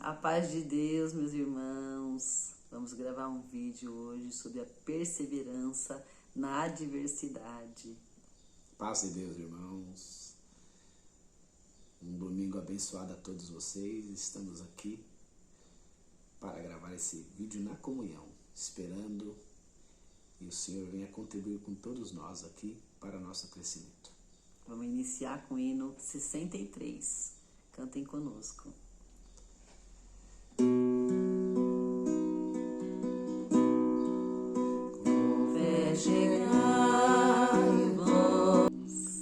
A paz de Deus, meus irmãos. Vamos gravar um vídeo hoje sobre a perseverança na adversidade. Paz de Deus, irmãos. Um domingo abençoado a todos vocês. Estamos aqui para gravar esse vídeo na comunhão, esperando que o Senhor venha contribuir com todos nós aqui para nosso crescimento. Vamos iniciar com o hino 63. Cantem conosco.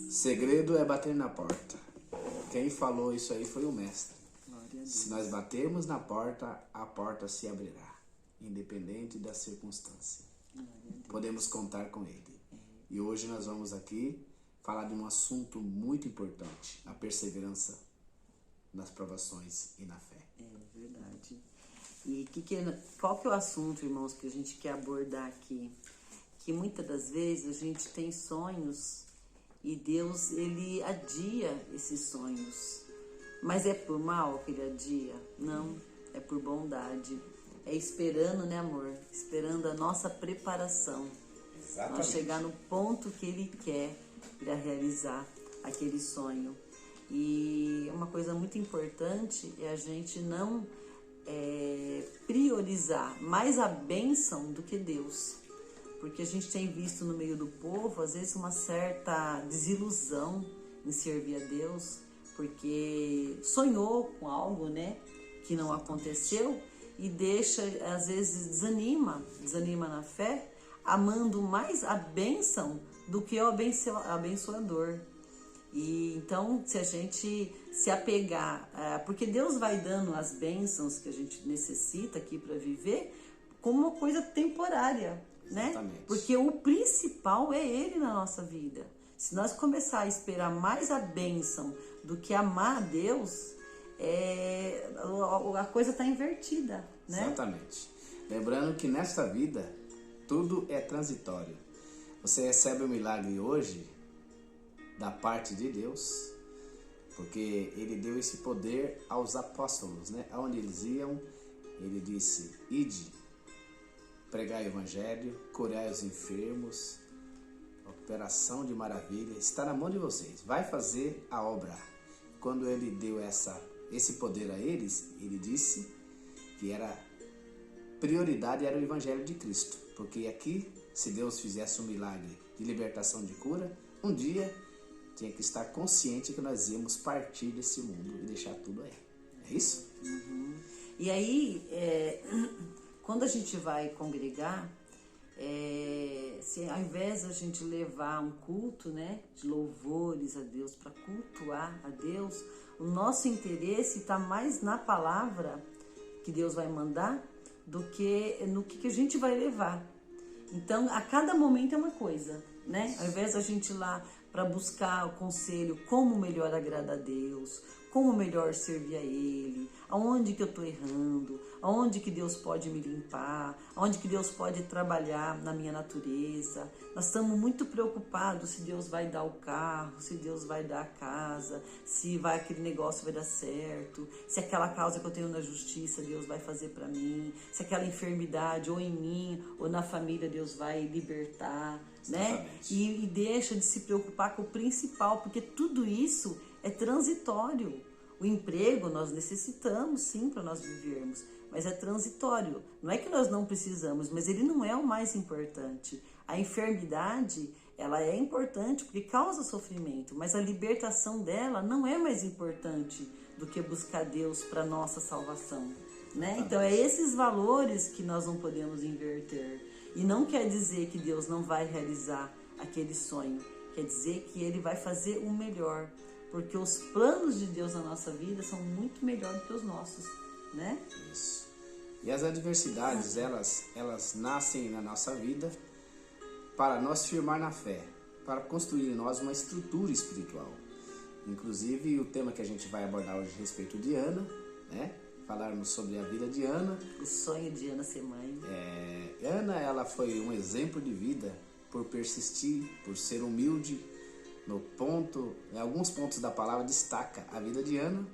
Segredo é bater na porta. Quem falou isso aí foi o mestre. Se nós batermos na porta, a porta se abrirá, independente da circunstância. Podemos contar com ele. E hoje nós vamos aqui falar de um assunto muito importante, a perseverança nas provações e na fé. É verdade. E qual que é o assunto, irmãos, que a gente quer abordar aqui? Que muitas das vezes a gente tem sonhos e Deus, ele adia esses sonhos. Mas é por mal que ele adia? Não, é por bondade. É esperando, né, amor? Esperando a nossa preparação. Exatamente. Nós chegar no ponto que ele quer para realizar aquele sonho. E uma coisa muito importante é a gente não priorizar mais a bênção do que Deus. Porque a gente tem visto no meio do povo, às vezes, uma certa desilusão em servir a Deus, porque sonhou com algo, né, que não aconteceu e deixa, às vezes, desanima na fé, amando mais a bênção do que o abençoador. E então, se a gente se apegar, porque Deus vai dando as bênçãos que a gente necessita aqui para viver como uma coisa temporária, né? Exatamente. Porque o principal é Ele na nossa vida. Se nós começar a esperar mais a bênção do que amar a Deus, a coisa está invertida, né? Exatamente. Lembrando que nesta vida tudo é transitório. Você recebe o milagre hoje da parte de Deus, porque Ele deu esse poder aos apóstolos, né? Aonde eles iam, Ele disse: ide, pregai o evangelho, curai os enfermos, operação de maravilha, está na mão de vocês, vai fazer a obra. Quando Ele deu esse poder a eles, Ele disse que prioridade era o evangelho de Cristo, porque aqui, se Deus fizesse um milagre de libertação, de cura, um dia tinha que estar consciente que nós íamos partir desse mundo e deixar tudo aí. É isso? Uhum. E aí, quando a gente vai congregar, se ao invés de a gente levar um culto, né, de louvores a Deus, para cultuar a Deus, o nosso interesse está mais na palavra que Deus vai mandar do que no que a gente vai levar. Então, a cada momento é uma coisa, né? Ao invés de a gente ir lá para buscar o conselho, como melhor agradar a Deus, como melhor servir a Ele, aonde que eu estou errando, aonde que Deus pode me limpar, aonde que Deus pode trabalhar na minha natureza. Nós estamos muito preocupados se Deus vai dar o carro, se Deus vai dar a casa, se aquele negócio vai dar certo, se aquela causa que eu tenho na justiça Deus vai fazer para mim, se aquela enfermidade ou em mim ou na família Deus vai libertar, né? E deixa de se preocupar com o principal, porque tudo isso é transitório. O emprego nós necessitamos sim para nós vivermos, mas é transitório. Não é que nós não precisamos, mas ele não é o mais importante. A enfermidade, ela é importante porque causa sofrimento, mas a libertação dela não é mais importante do que buscar Deus para nossa salvação, né? Então é esses valores que nós não podemos inverter. E não quer dizer que Deus não vai realizar aquele sonho, quer dizer que Ele vai fazer o melhor. Porque os planos de Deus na nossa vida são muito melhores do que os nossos, né? Isso. E as adversidades, elas nascem na nossa vida para nós firmar na fé, para construir em nós uma estrutura espiritual. Inclusive, o tema que a gente vai abordar hoje a respeito de Ana, né? Falarmos sobre a vida de Ana. O sonho de Ana ser mãe. Ana, ela foi um exemplo de vida por persistir, por ser humilde. Em alguns pontos da palavra destaca a vida de Ana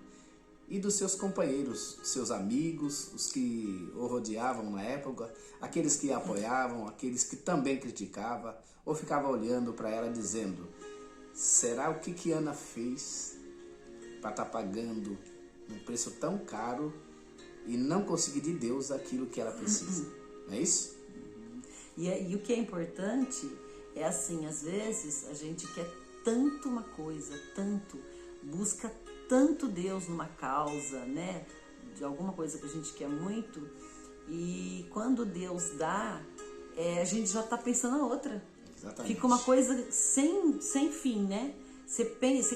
e dos seus companheiros, seus amigos, os que o rodeavam na época, aqueles que a apoiavam, aqueles que também criticavam, ou ficava olhando para ela dizendo: será o que Ana fez para estar pagando um preço tão caro e não conseguir de Deus aquilo que ela precisa? Não é isso? E o que é importante é assim, às vezes a gente quer tanto uma coisa, tanto, busca tanto Deus numa causa, né? De alguma coisa que a gente quer muito, e quando Deus dá, a gente já está pensando na outra. Exatamente. Fica uma coisa sem fim, né? Você pensa, você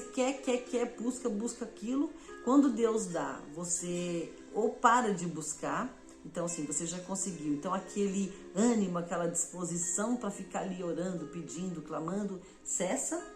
quer, busca aquilo. Quando Deus dá, você ou para de buscar, então assim, você já conseguiu. Então aquele ânimo, aquela disposição para ficar ali orando, pedindo, clamando, cessa.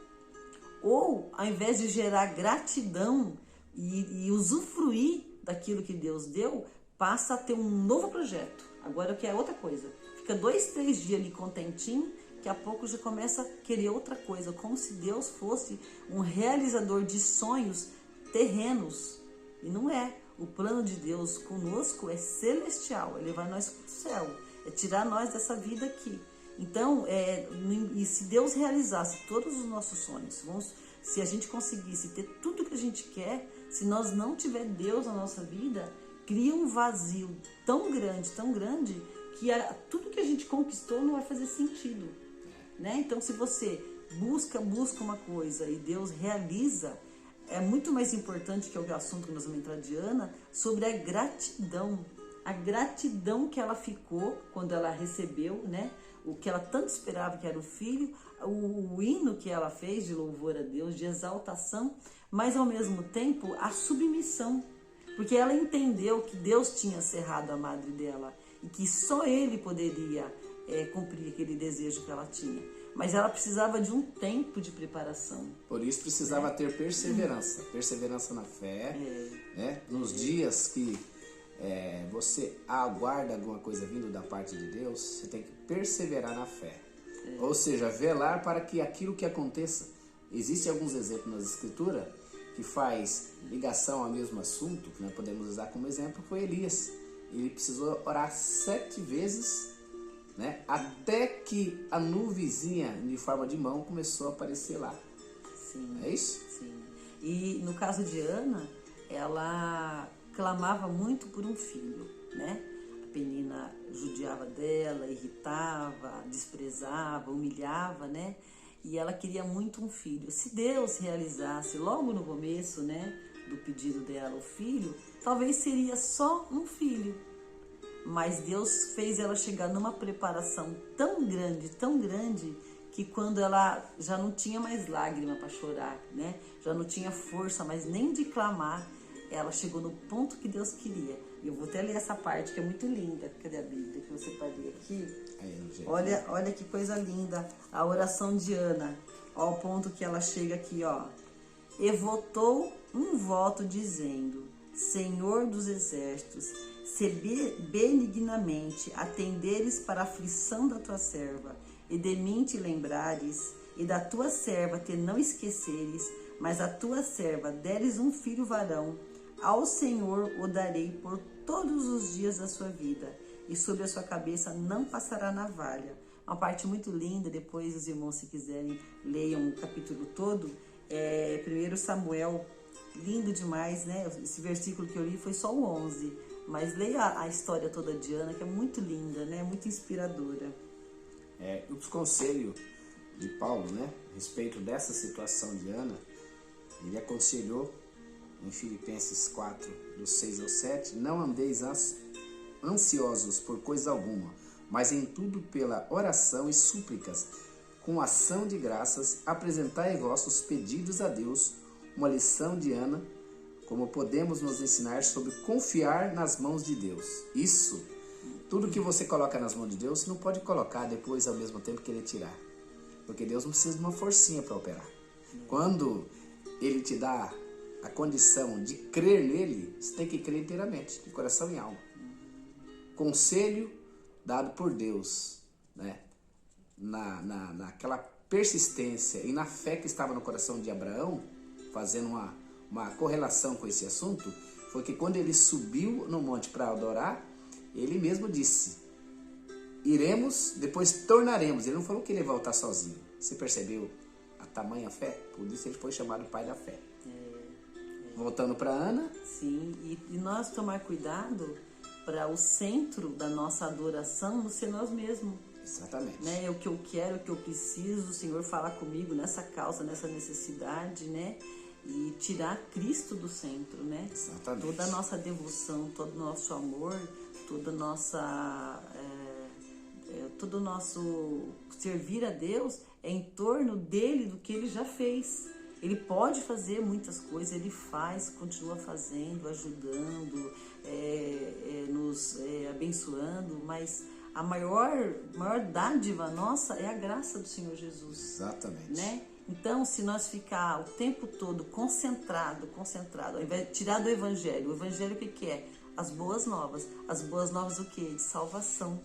Ou, ao invés de gerar gratidão e usufruir daquilo que Deus deu, passa a ter um novo projeto. Agora que é outra coisa. Fica 2, 3 dias ali contentinho, daqui a pouco já começa a querer outra coisa, como se Deus fosse um realizador de sonhos terrenos. E não é. O plano de Deus conosco é celestial, é levar nós para o céu, é tirar nós dessa vida aqui. Então, e se Deus realizasse todos os nossos sonhos, se a gente conseguisse ter tudo que a gente quer, se nós não tiver Deus na nossa vida, cria um vazio tão grande, que tudo que a gente conquistou não vai fazer sentido, né? Então, se você busca uma coisa e Deus realiza, é muito mais importante, que é o assunto que nós vamos entrar de Ana, sobre a gratidão. A gratidão que ela ficou quando ela recebeu, né? O que ela tanto esperava, que era o filho, o hino que ela fez de louvor a Deus, de exaltação, mas ao mesmo tempo a submissão, porque ela entendeu que Deus tinha cerrado a madre dela e que só ele poderia cumprir aquele desejo que ela tinha, mas ela precisava de um tempo de preparação. Por isso precisava ter perseverança na fé, né? Nos dias que você aguarda alguma coisa vindo da parte de Deus, você tem que perseverar na fé. Ou seja, velar para que aquilo que aconteça. Existem alguns exemplos nas Escrituras que faz ligação ao mesmo assunto, que nós podemos usar como exemplo, foi Elias. Ele precisou orar 7 vezes, né, até que a nuvenzinha em forma de mão começou a aparecer lá. Sim, é isso? Sim. E no caso de Ana, ela clamava muito por um filho, né? A Penina judiava dela, irritava, desprezava, humilhava, né? E ela queria muito um filho. Se Deus realizasse logo no começo, né, do pedido dela o filho, talvez seria só um filho. Mas Deus fez ela chegar numa preparação tão grande, que quando ela já não tinha mais lágrima para chorar, né? Já não tinha força mais nem de clamar, ela chegou no ponto que Deus queria. E eu vou até ler essa parte que é muito linda. Cadê a Bíblia que eu separei aqui? Olha que coisa linda. A oração de Ana. Ó, o ponto que ela chega aqui, ó. E votou um voto dizendo: Senhor dos exércitos, se benignamente atenderes para a aflição da tua serva, e de mim te lembrares, e da tua serva te não esqueceres, mas a tua serva deres um filho varão, ao Senhor o darei por todos os dias da sua vida, e sobre a sua cabeça não passará navalha. Uma parte muito linda, depois os irmãos, se quiserem, leiam o capítulo todo. 1 Samuel, lindo demais, né? Esse versículo que eu li foi só o 11, mas leia a história toda de Ana, que é muito linda, né? Muito inspiradora. Os conselhos de Paulo, né, a respeito dessa situação de Ana, ele aconselhou em Filipenses 4, do 6 ao 7, não andeis ansiosos por coisa alguma, mas em tudo pela oração e súplicas, com ação de graças, apresentai vossos pedidos a Deus. Uma lição de Ana, como podemos nos ensinar sobre confiar nas mãos de Deus. Isso, tudo que você coloca nas mãos de Deus, você não pode colocar depois ao mesmo tempo querer tirar, porque Deus não precisa de uma forcinha para operar. Quando Ele te dá a condição de crer nele, você tem que crer inteiramente, de coração e alma. Conselho dado por Deus, né? Naquela persistência e na fé que estava no coração de Abraão, fazendo uma correlação com esse assunto, foi que quando ele subiu no monte para adorar, ele mesmo disse: iremos, depois tornaremos. Ele não falou que ele ia voltar sozinho. Você percebeu a tamanha fé? Por isso ele foi chamado pai da fé. Voltando para Ana. Sim, e nós tomar cuidado para o centro da nossa adoração não ser nós mesmos. Exatamente. Né? É o que eu quero, o que eu preciso, o Senhor falar comigo nessa causa, nessa necessidade, né? E tirar Cristo do centro, né? Exatamente. Toda a nossa devoção, todo o nosso amor, toda a nossa... todo o nosso servir a Deus é em torno dele, do que ele já fez. Ele pode fazer muitas coisas, ele faz, continua fazendo, ajudando, nos abençoando, mas a maior dádiva nossa é a graça do Senhor Jesus. Exatamente. Né? Então, se nós ficar o tempo todo concentrado, ao invés de tirar do Evangelho, o Evangelho o que é? As boas novas. As boas novas o quê? De salvação.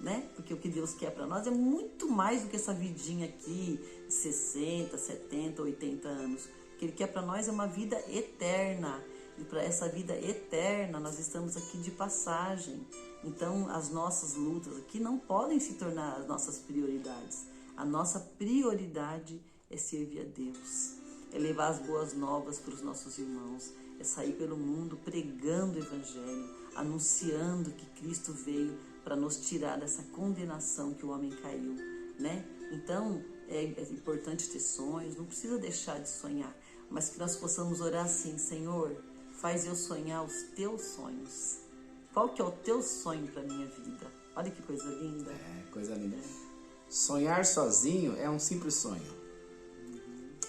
Né? Porque o que Deus quer para nós é muito mais do que essa vidinha aqui de 60, 70, 80 anos. O que Ele quer para nós é uma vida eterna. E para essa vida eterna nós estamos aqui de passagem. Então as nossas lutas aqui não podem se tornar as nossas prioridades. A nossa prioridade é servir a Deus, é levar as boas novas para os nossos irmãos, é sair pelo mundo pregando o Evangelho, anunciando que Cristo veio para nos tirar dessa condenação que o homem caiu, né? Então, é importante ter sonhos, não precisa deixar de sonhar, mas que nós possamos orar assim: Senhor, faz eu sonhar os teus sonhos. Qual que é o teu sonho para a minha vida? Olha que coisa linda. Coisa linda. Sonhar sozinho é um simples sonho.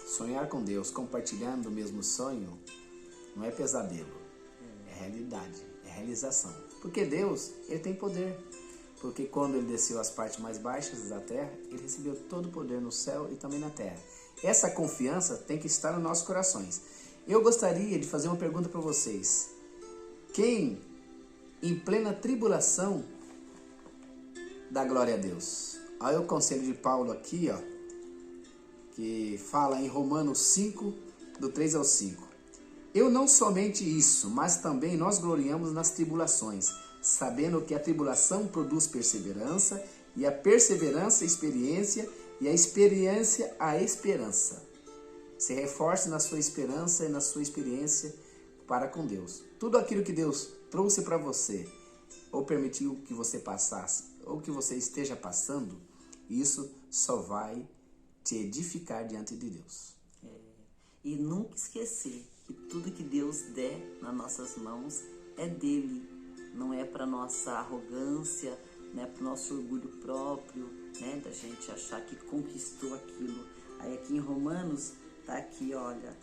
Sonhar com Deus, compartilhando o mesmo sonho, não é pesadelo, é realidade, é realização. Porque Deus, Ele tem poder. Porque quando Ele desceu às partes mais baixas da terra, Ele recebeu todo o poder no céu e também na terra. Essa confiança tem que estar nos nossos corações. Eu gostaria de fazer uma pergunta para vocês. Quem, em plena tribulação, dá glória a Deus? Olha o conselho de Paulo aqui, ó, que fala em Romanos 5, do 3 ao 5. Eu não somente isso, mas também nós gloriamos nas tribulações, sabendo que a tribulação produz perseverança, e a perseverança, experiência, e a experiência, a esperança. Se reforce na sua esperança e na sua experiência para com Deus. Tudo aquilo que Deus trouxe para você, ou permitiu que você passasse, ou que você esteja passando, isso só vai te edificar diante de Deus. E nunca esquecer que tudo que Deus der nas nossas mãos é dele. Não é para nossa arrogância, não é para o nosso orgulho próprio, né, da gente achar que conquistou aquilo. Aí aqui em Romanos, tá aqui, olha,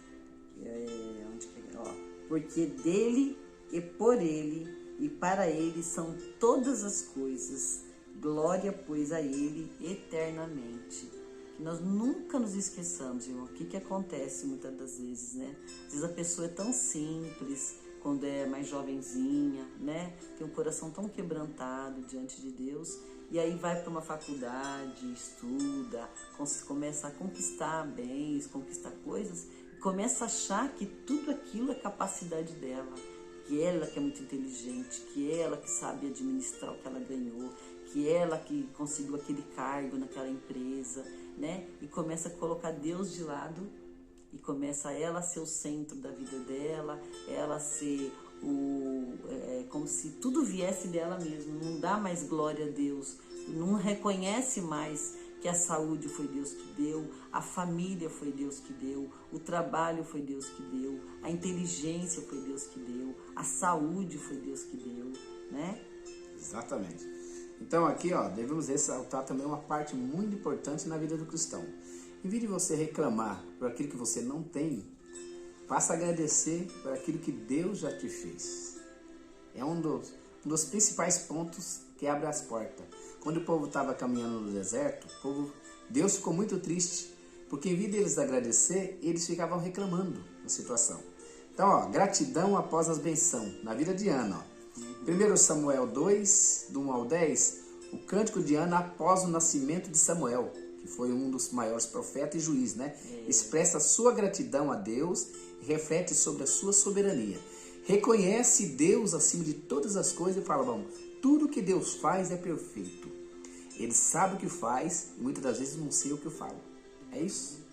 onde que é? Ó, porque dele e por ele e para ele são todas as coisas, glória, pois, a ele eternamente. Que nós nunca nos esqueçamos, irmão, o que acontece muitas das vezes, né? Às vezes a pessoa é tão simples, quando é mais jovenzinha, né? Tem um coração tão quebrantado diante de Deus, e aí vai para uma faculdade, estuda, começa a conquistar bens, conquistar coisas, e começa a achar que tudo aquilo é capacidade dela, que ela que é muito inteligente, que ela que sabe administrar o que ela ganhou, que ela que conseguiu aquele cargo naquela empresa, né? E começa a colocar Deus de lado, e começa ela a ser o centro da vida dela, ela ser como se tudo viesse dela mesma, não dá mais glória a Deus, não reconhece mais que a saúde foi Deus que deu, a família foi Deus que deu, o trabalho foi Deus que deu, a inteligência foi Deus que deu, a saúde foi Deus que deu, né? Exatamente. Então aqui, ó, devemos ressaltar também uma parte muito importante na vida do cristão. Em vez de você reclamar por aquilo que você não tem, passa a agradecer por aquilo que Deus já te fez. É um dos principais pontos que abre as portas. Quando o povo estava caminhando no deserto, Deus ficou muito triste, porque em vez deles agradecer, eles ficavam reclamando da situação. Então, ó, gratidão após as bênçãos, na vida de Ana. Ó. 1 Samuel 2, do 1 ao 10, o cântico de Ana após o nascimento de Samuel, que foi um dos maiores profetas e juízes, né? Expressa sua gratidão a Deus e reflete sobre a sua soberania. reconhece Deus acima de todas as coisas e fala, vamos, tudo que Deus faz é perfeito. Ele sabe o que faz e muitas das vezes não sei o que eu falo. É isso.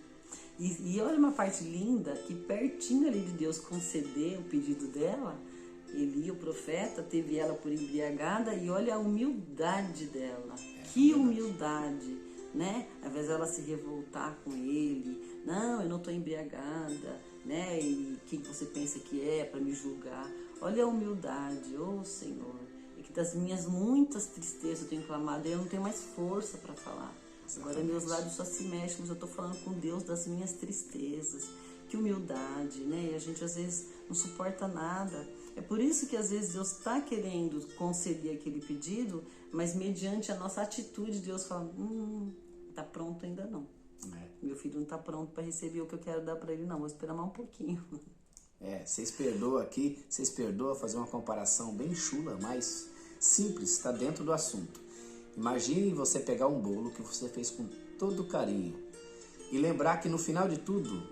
E olha uma parte linda, que pertinho ali de Deus conceder o pedido dela, Eli, o profeta, teve ela por embriagada e olha a humildade dela. Que humildade, né? Ao invés dela se revoltar com ele, não, eu não estou embriagada, né? E quem você pensa que é para me julgar? Olha a humildade, oh Senhor. É que das minhas muitas tristezas eu tenho clamado e eu não tenho mais força para falar. Exatamente. Agora meus lábios só se mexem, mas eu estou falando com Deus das minhas tristezas. Que humildade, né? E a gente às vezes não suporta nada. É por isso que às vezes Deus está querendo conceder aquele pedido, mas mediante a nossa atitude, Deus fala, tá pronto ainda não. Meu filho não tá pronto para receber o que eu quero dar para ele não, vou esperar mais um pouquinho. Vocês perdoam fazer uma comparação bem chula, mas simples, está dentro do assunto. Imagine você pegar um bolo que você fez com todo carinho e lembrar que no final de tudo,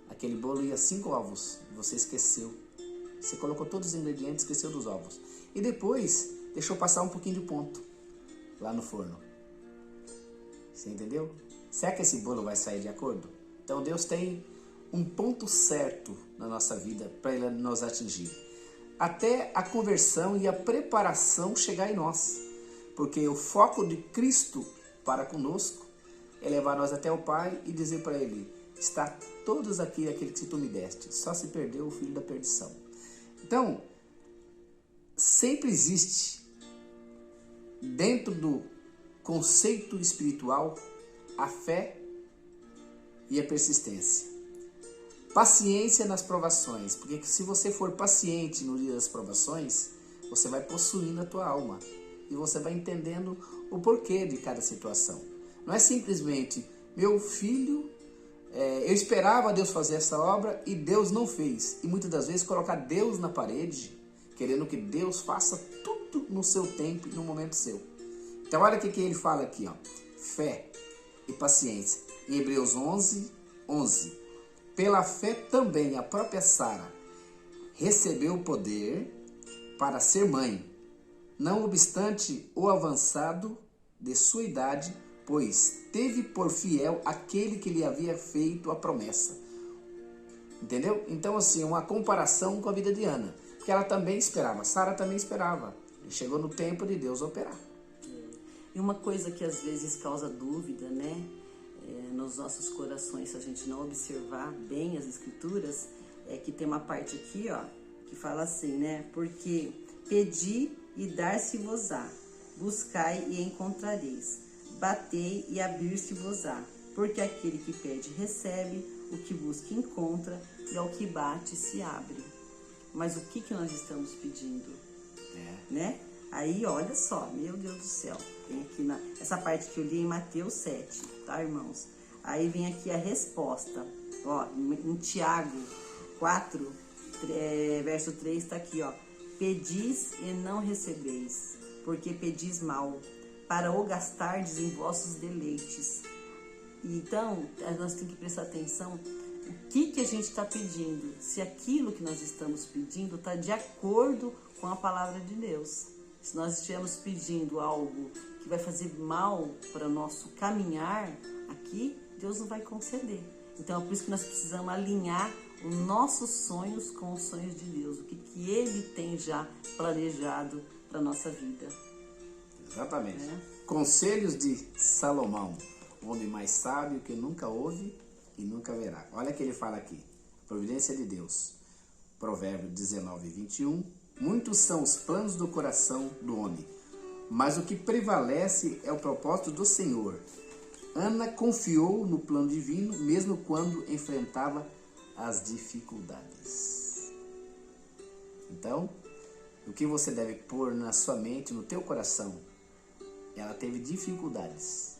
aquele bolo ia 5 ovos e você esqueceu. Você colocou todos os ingredientes, esqueceu dos ovos. E depois deixou passar um pouquinho de ponto lá no forno. Você entendeu? Será que esse bolo vai sair de acordo? Então Deus tem um ponto certo na nossa vida para Ele nos atingir. Até a conversão e a preparação chegar em nós. Porque o foco de Cristo para conosco é levar nós até o Pai e dizer para Ele, está todos aqui aquele que tu me deste, só se perdeu o filho da perdição. Então, sempre existe dentro do conceito espiritual a fé e a persistência. Paciência nas provações, porque se você for paciente no dia das provações, você vai possuindo a tua alma e você vai entendendo o porquê de cada situação. Não é simplesmente, meu filho, eu esperava Deus fazer essa obra e Deus não fez. E muitas das vezes colocar Deus na parede, querendo que Deus faça tudo no seu tempo e no momento seu. Então olha o que ele fala aqui, ó. Fé e paciência. Em Hebreus 11. Pela fé também a própria Sara recebeu o poder para ser mãe, não obstante o avançado de sua idade, pois teve por fiel aquele que lhe havia feito a promessa. Entendeu? Então, assim, uma comparação com a vida de Ana, porque ela também esperava, Sara também esperava. E chegou no tempo de Deus operar. E uma coisa que às vezes causa dúvida, né? Nos nossos corações, se a gente não observar bem as escrituras, é que tem uma parte aqui, ó, que fala assim, né? Porque pedi e dar-se-vos-á, buscai e encontrareis, batei e abrir-se-vos-á, porque aquele que pede recebe, o que busca encontra, e ao que bate se abre. Mas o que nós estamos pedindo? Né? Aí, olha só, meu Deus do céu, tem aqui essa parte que eu li em Mateus 7, tá, irmãos? Aí vem aqui a resposta, ó, em Tiago 4, verso 3, tá aqui, ó. Pedis e não recebeis, porque pedis mal, para o gastardes em vossos deleites. Então, nós temos que prestar atenção o que a gente está pedindo, se aquilo que nós estamos pedindo está de acordo com a palavra de Deus. Se nós estivermos pedindo algo que vai fazer mal para o nosso caminhar aqui, Deus não vai conceder. Então é por isso que nós precisamos alinhar os nossos sonhos com os sonhos de Deus, o que Ele tem já planejado para a nossa vida. Exatamente. Conselhos de Salomão, o homem mais sábio que nunca houve e nunca verá. Olha o que ele fala aqui, providência de Deus. Provérbio 19, 21. Muitos são os planos do coração do homem, mas o que prevalece é o propósito do Senhor. Ana confiou no plano divino, mesmo quando enfrentava as dificuldades. Então, o que você deve pôr na sua mente, no teu coração? Ela teve dificuldades.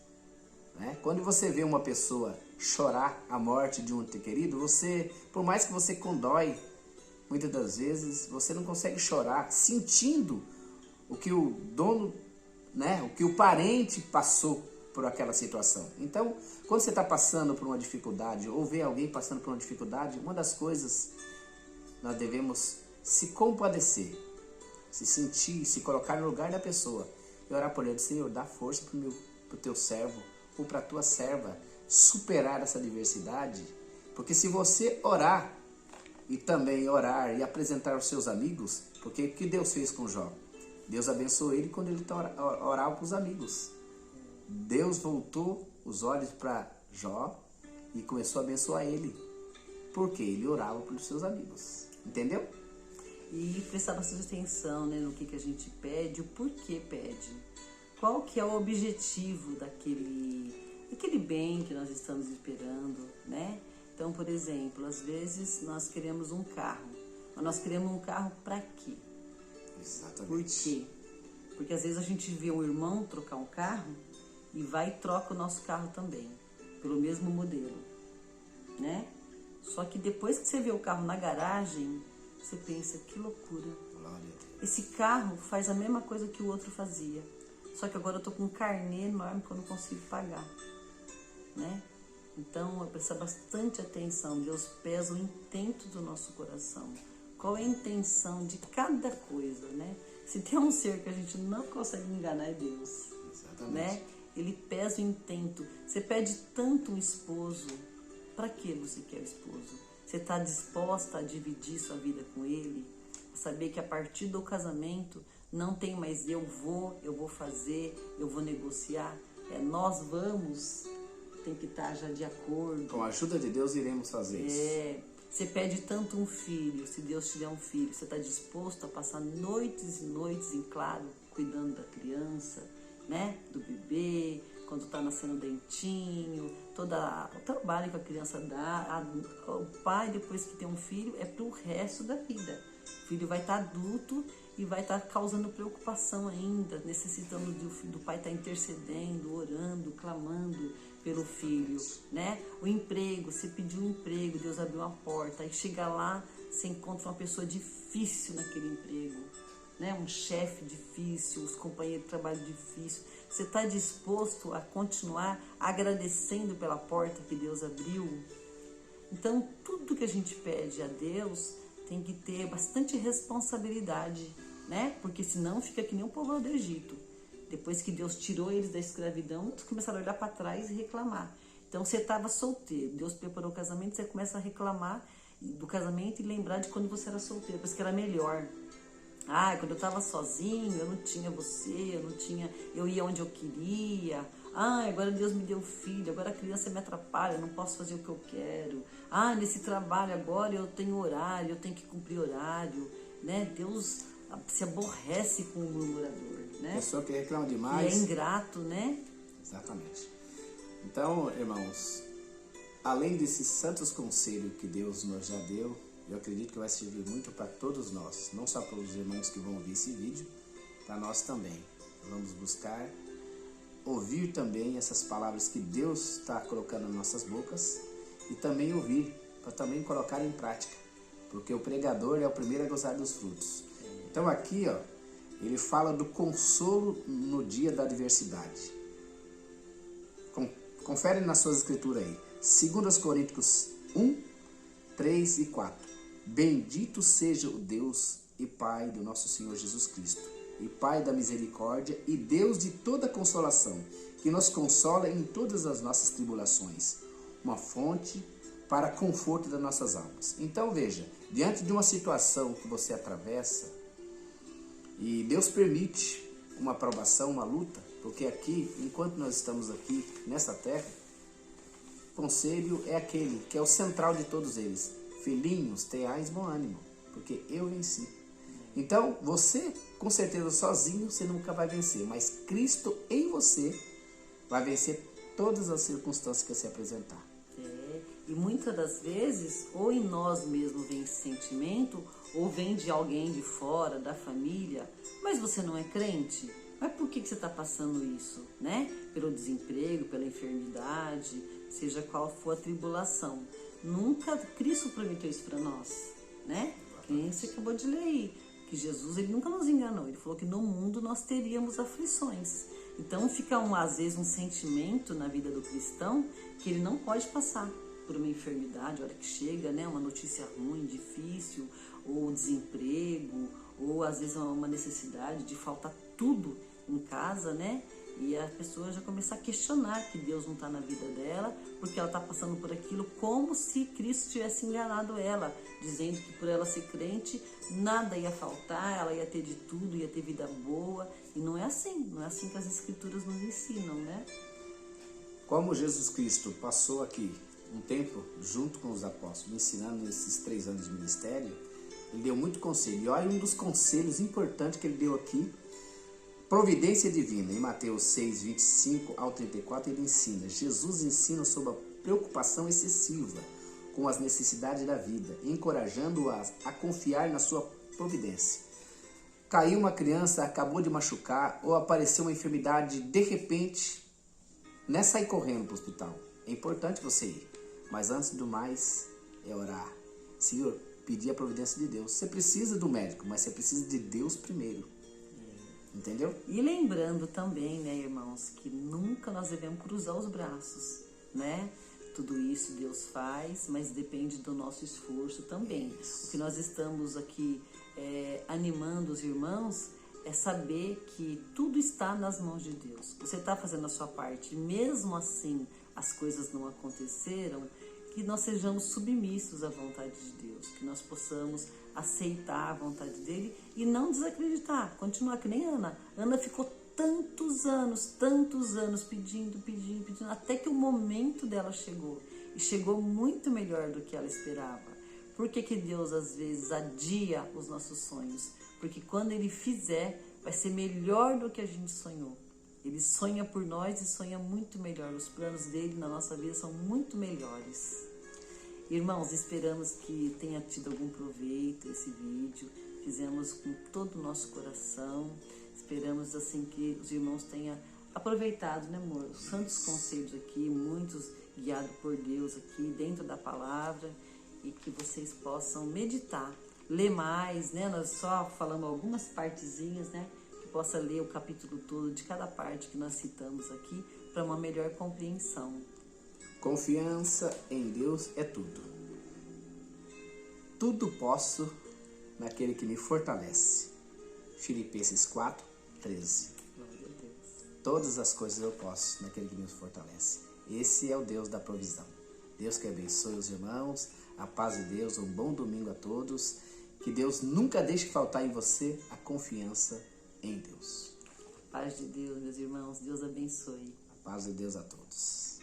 Né? Quando você vê uma pessoa chorar a morte de um ente querido, por mais que você condói, muitas das vezes você não consegue chorar sentindo o que o dono, né, o que o parente passou por aquela situação. Então, quando você está passando por uma dificuldade ou vê alguém passando por uma dificuldade, uma das coisas nós devemos se compadecer, se sentir, se colocar no lugar da pessoa e orar por ele. Senhor, dá força pro teu servo ou pra tua serva superar essa adversidade. Porque se você orar e também orar e apresentar aos seus amigos, porque o que Deus fez com Jó? Deus abençoou ele quando ele orava para os amigos. Deus voltou os olhos para Jó e começou a abençoar ele, porque ele orava pelos seus amigos. Entendeu? E prestar bastante atenção, né, no que a gente pede, o porquê pede. Qual que é o objetivo daquele bem que nós estamos esperando, né? Então, por exemplo, às vezes nós queremos um carro. Mas nós queremos um carro para quê? Exatamente. Por quê? Porque às vezes a gente vê um irmão trocar um carro e vai e troca o nosso carro também, pelo mesmo modelo, né? Só que depois que você vê o carro na garagem, você pensa, que loucura. Esse carro faz a mesma coisa que o outro fazia. Só que agora eu tô com um carnê enorme que eu não consigo pagar, né? Então, eu preciso bastante atenção. Deus pesa o intento do nosso coração. Qual é a intenção de cada coisa, né? Se tem um ser que a gente não consegue enganar, é Deus. Exatamente. Né? Ele pesa o intento. Você pede tanto um esposo. Para que você quer o esposo? Você está disposta a dividir sua vida com ele? A saber que a partir do casamento não tem mais eu vou fazer, eu vou negociar. Nós vamos, tem que estar já de acordo. Com a ajuda de Deus iremos fazer isso. Você pede tanto um filho, se Deus te der um filho, você está disposto a passar noites e noites em claro, cuidando da criança, né? Do bebê, quando está nascendo dentinho, todo o trabalho que a criança dá. O pai, depois que tem um filho, é para o resto da vida. O filho vai estar adulto e vai estar causando preocupação ainda, necessitando do pai estar intercedendo, orando, clamando pelo filho, né? O emprego, você pediu um emprego, Deus abriu uma porta, aí chega lá, você encontra uma pessoa difícil naquele emprego, né? Um chefe difícil, os companheiros de trabalho difícil. Você está disposto a continuar agradecendo pela porta que Deus abriu? Então, tudo que a gente pede a Deus tem que ter bastante responsabilidade, né? Porque senão fica que nem o povo do Egito. Depois que Deus tirou eles da escravidão, eles começaram a olhar para trás e reclamar. Então, você estava solteiro, Deus preparou o casamento, você começa a reclamar do casamento e lembrar de quando você era solteiro, porque era melhor. Quando eu estava sozinho, eu não tinha você, eu ia onde eu queria. Agora Deus me deu filho, agora a criança me atrapalha, eu não posso fazer o que eu quero. Nesse trabalho agora eu tenho horário, eu tenho que cumprir horário, né? Deus se aborrece com o murmurador, né? Pessoa que reclama demais. E é ingrato, né? Exatamente. Então, irmãos, além desses santos conselhos que Deus nos já deu, eu acredito que vai servir muito para todos nós, não só para os irmãos que vão ouvir esse vídeo, para nós também. Vamos buscar ouvir também essas palavras que Deus está colocando nas nossas bocas e também ouvir, para também colocar em prática, porque o pregador é o primeiro a gozar dos frutos. Então aqui, ele fala do consolo no dia da adversidade. Confere nas suas escrituras aí. 2 Coríntios 1, 3 e 4. Bendito seja o Deus e Pai do nosso Senhor Jesus Cristo, e Pai da misericórdia e Deus de toda consolação, que nos consola em todas as nossas tribulações, uma fonte para conforto das nossas almas. Então veja, diante de uma situação que você atravessa, e Deus permite uma provação, uma luta, porque aqui, enquanto nós estamos aqui nessa terra, o conselho é aquele que é o central de todos eles. Filhinhos, tenhais bom ânimo, porque eu venci. Então, você, com certeza, sozinho, você nunca vai vencer, mas Cristo em você vai vencer todas as circunstâncias que você apresentar. E muitas das vezes, ou em nós mesmos vem esse sentimento, ou vem de alguém de fora, da família, mas você não é crente? Mas por que você está passando isso, né? Pelo desemprego, pela enfermidade, seja qual for a tribulação. Nunca Cristo prometeu isso para nós, né? Quem você acabou de ler aí, que Jesus, ele nunca nos enganou. Ele falou que no mundo nós teríamos aflições. Então fica às vezes um sentimento na vida do cristão que ele não pode passar por uma enfermidade, a hora que chega, né, uma notícia ruim, difícil, ou desemprego, ou às vezes uma necessidade de faltar tudo em casa, né? E a pessoa já começa a questionar que Deus não está na vida dela, porque ela está passando por aquilo como se Cristo tivesse enganado ela, dizendo que por ela ser crente, nada ia faltar, ela ia ter de tudo, ia ter vida boa. E não é assim que as Escrituras nos ensinam, né? Como Jesus Cristo passou aqui um tempo junto com os apóstolos, ensinando nesses 3 anos de ministério, ele deu muito conselho. E olha um dos conselhos importantes que ele deu aqui, providência divina. Em Mateus 6, 25 ao 34, ele ensina. Jesus ensina sobre a preocupação excessiva com as necessidades da vida, encorajando-as a confiar na sua providência. Caiu uma criança, acabou de machucar, ou apareceu uma enfermidade de repente, não é sair correndo para o hospital. É importante você ir, mas antes do mais é orar. Senhor, pedir a providência de Deus. Você precisa do médico, mas você precisa de Deus primeiro. Entendeu? E lembrando também, né, irmãos, que nunca nós devemos cruzar os braços, né? Tudo isso Deus faz, mas depende do nosso esforço também. O que nós estamos aqui animando os irmãos é saber que tudo está nas mãos de Deus. Você está fazendo a sua parte, mesmo assim as coisas não aconteceram, que nós sejamos submissos à vontade de Deus, que nós possamos aceitar a vontade dele e não desacreditar, continuar que nem Ana. Ana ficou tantos anos pedindo, até que o momento dela chegou, e chegou muito melhor do que ela esperava. Por que que Deus às vezes adia os nossos sonhos? Porque quando ele fizer, vai ser melhor do que a gente sonhou. Ele sonha por nós e sonha muito melhor. Os planos dele na nossa vida são muito melhores. Irmãos, esperamos que tenha tido algum proveito esse vídeo. Fizemos com todo o nosso coração. Esperamos assim que os irmãos tenham aproveitado, né, amor? Os santos conselhos aqui, muitos guiados por Deus aqui dentro da palavra, e que vocês possam meditar, ler mais, né? Nós só falamos algumas partezinhas, né? Que possa ler o capítulo todo de cada parte que nós citamos aqui para uma melhor compreensão. Confiança em Deus é tudo. Tudo posso naquele que me fortalece. Filipenses 4, 13. Glória a Deus. Todas as coisas eu posso naquele que me fortalece. Esse é o Deus da provisão. Deus que abençoe os irmãos, a paz de Deus, um bom domingo a todos. Que Deus nunca deixe faltar em você a confiança em Deus. Paz de Deus, meus irmãos. Deus abençoe. A paz de Deus a todos.